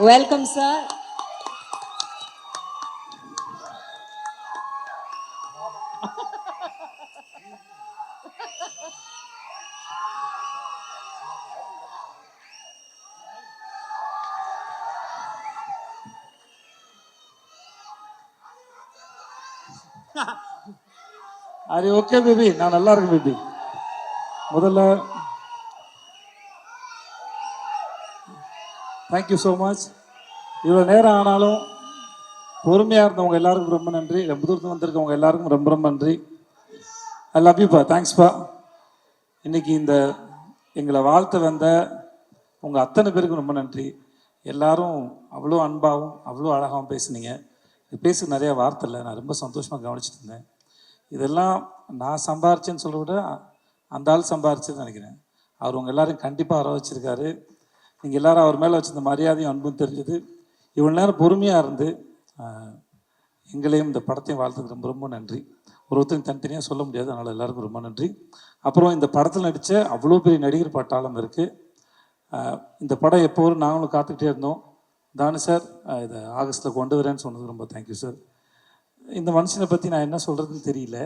Welcome, sir. அது okay baby, நான் நல்லா இருக்கேன் பேபி. முதல்ல தேங்க்யூ ஸோ மச். இவ்வளோ நேரம் ஆனாலும் பொறுமையாக இருந்தவங்க எல்லாருக்கும் ரொம்ப நன்றி. ரொம்ப தூரத்தில் வந்திருக்கவங்க எல்லாருக்கும் ரொம்ப ரொம்ப நன்றி. ஐ லவ் யூப்பா, தேங்க்ஸ்ப்பா. இன்னைக்கு இந்த எங்களை வாழ்த்த வந்த உங்கள் அத்தனை பேருக்கும் ரொம்ப நன்றி. எல்லாரும் அவ்வளோ அன்பாகவும் அவ்வளோ அழகாகவும் பேசுனீங்க. பேச நிறையா வார்த்தை இல்லை, நான் ரொம்ப சந்தோஷமாக கவனிச்சுட்டு இருந்தேன். இதெல்லாம் நான் சம்பாரிச்சேன்னு சொல்ல விட அந்த ஆள் சம்பாரிச்சதுன்னு நினைக்கிறேன். அவர் உங்கள் எல்லாரையும் கண்டிப்பாக வர வச்சுருக்காரு. நீங்கள் எல்லோரும் அவர் மேலே வச்சுருந்த மரியாதையும் அன்பும் தெரிஞ்சது. இவ்வளோ நேரம் பொறுமையாக இருந்து எங்களையும் இந்த படத்தையும் வாழ்த்துக்கு ரொம்ப ரொம்ப நன்றி. ஒருத்தரும் தனித்தனியாக சொல்ல முடியாது, அதனால் எல்லாருக்கும் ரொம்ப நன்றி. அப்புறம் இந்த படத்தில் நடித்த அவ்வளோ பெரிய நடிகர் பட்டாளம் இருக்குது. இந்த படம் எப்போ வரும் நாங்களும் காத்துக்கிட்டே இருந்தோம். தானு சார் இதை ஆகஸ்ட்டில் கொண்டு வரேன்னு சொன்னது ரொம்ப தேங்க்யூ சார். இந்த மனுஷனை பற்றி நான் என்ன சொல்கிறதுன்னு தெரியல.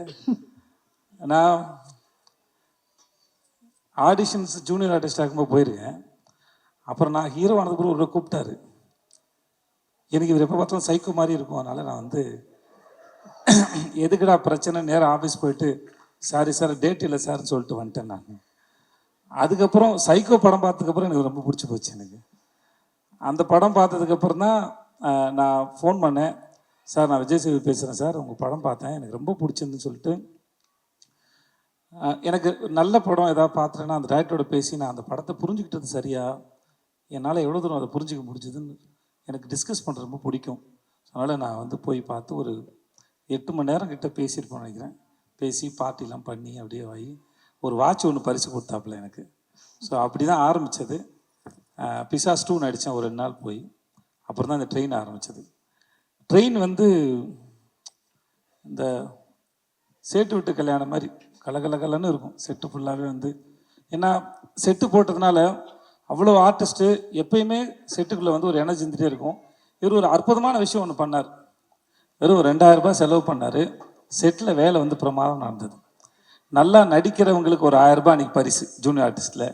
நான் ஆடிஷன்ஸ் ஜூனியர் ஆர்டிஸ்ட் ஆகும்போது போயிருக்கேன். அப்புறம் நான் ஹீரோ ஆனதுக்கு ஒரு கூப்பிட்டாரு. எனக்கு இவர் எப்போ பார்த்தாலும் சைக்கோ மாதிரி இருக்கும். அதனால் நான் வந்து எதுக்குடா பிரச்சனை, நேரம் ஆஃபீஸ் போயிட்டு சாரி சார் டேட் இல்லை சார்னு சொல்லிட்டு வந்துட்டேன் நான். அதுக்கப்புறம் சைக்கோ படம் பார்த்ததுக்கப்புறம் எனக்கு ரொம்ப பிடிச்சி போச்சு. எனக்கு அந்த படம் பார்த்ததுக்கப்புறம் தான் நான் ஃபோன் பண்ணேன். சார் நான் விஜய் சேவி பேசுகிறேன் சார், உங்கள் படம் பார்த்தேன் எனக்கு ரொம்ப பிடிச்சிருந்துன்னு சொல்லிட்டு. எனக்கு நல்ல படம் ஏதாவது பார்த்துட்டேன்னா அந்த டைரக்டரோட பேசி நான் அந்த படத்தை புரிஞ்சுக்கிட்டது சரியா, என்னால் எவ்வளோ தூரம் அதை புரிஞ்சிக்க முடிஞ்சதுன்னு எனக்கு டிஸ்கஸ் பண்ணுறது ரொம்ப பிடிக்கும். அதனால் நான் வந்து போய் பார்த்து ஒரு 8 மணி நேரம் கிட்ட பேசியிருப்போம் நினைக்கிறேன். பேசி பார்ட்டிலாம் பண்ணி அப்படியே ஆகி ஒரு வாட்ச் ஒன்று பரிசு கொடுத்தாப்புல எனக்கு. ஸோ அப்படி தான் ஆரம்பித்தது. பிசாஸ் 2 நடித்தேன் ஒரு 2 நாள் போய். அப்புறம் தான் இந்த ட்ரெயின் ஆரம்பித்தது. ட்ரெயின் வந்து இந்த சேட்டு விட்டு கல்யாணம் மாதிரி கலகலகலன்னு இருக்கும். செட்டு ஃபுல்லாகவே வந்து ஏன்னா செட்டு போட்டதுனால அவ்வளோ ஆர்டிஸ்ட்டு எப்பயுமே செட்டுக்குள்ளே வந்து ஒரு எனர்ஜி இருந்துகிட்டே இருக்கும். இவர் ஒரு அற்புதமான விஷயம் ஒன்று பண்ணார். வெறும் 2000 ரூபாய் செலவு பண்ணார். செட்டில் வேலை வந்து பிரமாதம் நடந்தது. நல்லா நடிக்கிறவங்களுக்கு ஒரு 1000 ரூபாய் அன்றைக்கி பரிசு ஜூனியர் ஆர்டிஸ்ட்டில்.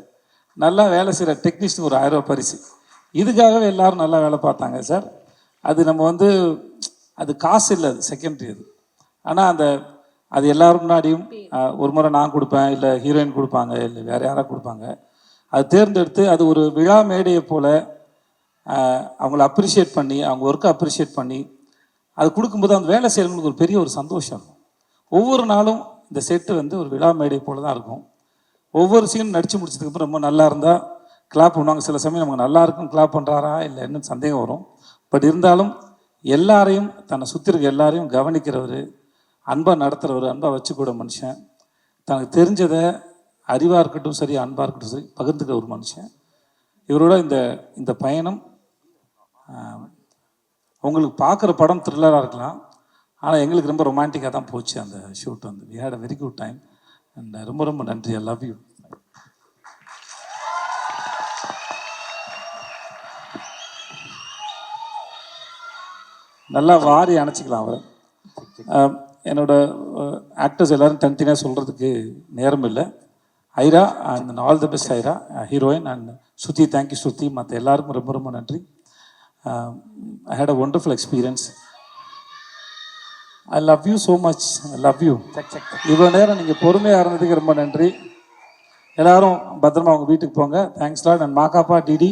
நல்லா வேலை செய்கிற டெக்னீஷியனுக்கு ஒரு 1000 ரூபாய் பரிசு. இதுக்காகவே எல்லோரும் நல்லா வேலை பார்த்தாங்க சார். அது நம்ம வந்து அது காசு இல்லை, அது செகண்டரி அது. ஆனால் அது எல்லோரும் முன்னாடியும் ஒரு முறை நான் கொடுப்பேன், இல்லை ஹீரோயின் கொடுப்பாங்க, இல்லை வேறு யாராவது கொடுப்பாங்க. அது தேர்ந்தெடுத்து அது ஒரு விழா மேடையை போல் அவங்கள அப்ரிஷியேட் பண்ணி அவங்க ஒர்க்கை அப்ரிஷியேட் பண்ணி அது கொடுக்கும்போது அந்த வேலை செய்கிறவங்களுக்கு ஒரு பெரிய ஒரு சந்தோஷம் இருக்கும். ஒவ்வொரு நாளும் இந்த செட்டு வந்து ஒரு விழா மேடை போல் தான் இருக்கும். ஒவ்வொரு சீனும் நடித்து முடிச்சதுக்கப்புறம் ரொம்ப நல்லா இருந்தால் கிளாப் பண்ணுவாங்க. சில சமயம் நமக்கு நல்லா இருக்கும் கிளாப் பண்ணுறாரா இல்லை என்ன சந்தேகம் வரும். பட் இருந்தாலும் எல்லாரையும் தன்னை சுற்றி இருக்க எல்லாரையும் கவனிக்கிறவர், அன்பாக நடத்துகிறவர், அன்பாக வச்சுக்கூட மனுஷன், தனக்கு தெரிஞ்சதை அறிவாக இருக்கட்டும் சரி அன்பாக இருக்கட்டும் சரி பகிர்ந்துக்க ஒரு மனுஷன். இவரோட இந்த பயணம் உங்களுக்கு பார்க்குற படம் த்ரில்லராக இருக்கலாம், ஆனால் எங்களுக்கு ரொம்ப ரொமான்டிக்காக தான் போச்சு அந்த ஷூட் வந்து. We had a very good time and ரொம்ப ரொம்ப நன்றி. I love you. நல்லா வாரி அணைச்சிக்கலாம் அவர். என்னோட ஆக்டர்ஸ் எல்லோரும் தனித்தனியாக சொல்கிறதுக்கு நேரம் இல்லை. Aira and all the best Aira heroine and Shruti. Thank you Shruti. மற்ற எல்லாருக்கும் ரொம்ப ரொம்ப நன்றி. I had a wonderful experience. I love you so much. I love you. இவ்வளோ நேரம் நீங்கள் பொறுமையாக இருந்ததுக்கு ரொம்ப நன்றி. எல்லோரும் பத்திரமா அவங்க வீட்டுக்கு போங்க. Thanks lot. And Makapa DD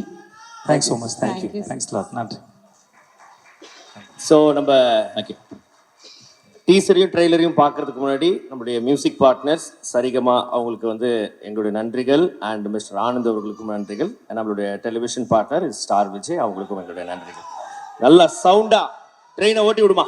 thanks so much. Thank you. Thanks lot. நன்றி. ஸோ நம்ம டீசரையும் ட்ரெய்லரையும் பார்க்கறதுக்கு முன்னாடி நம்முடைய மியூசிக் பார்ட்னர்ஸ் சரிகமா அவங்களுக்கு வந்து எங்களுடைய நன்றிகள். அண்ட் மிஸ்டர் ஆனந்த் அவர்களுக்கும் நன்றிகள். நம்மளுடைய டெலிவிஷன் பார்ட்னர் ஸ்டார் விஜய் அவங்களுக்கும் எங்களுடைய நன்றிகள். நல்லா சவுண்டா ட்ரெயினை ஓட்டி விடுமா.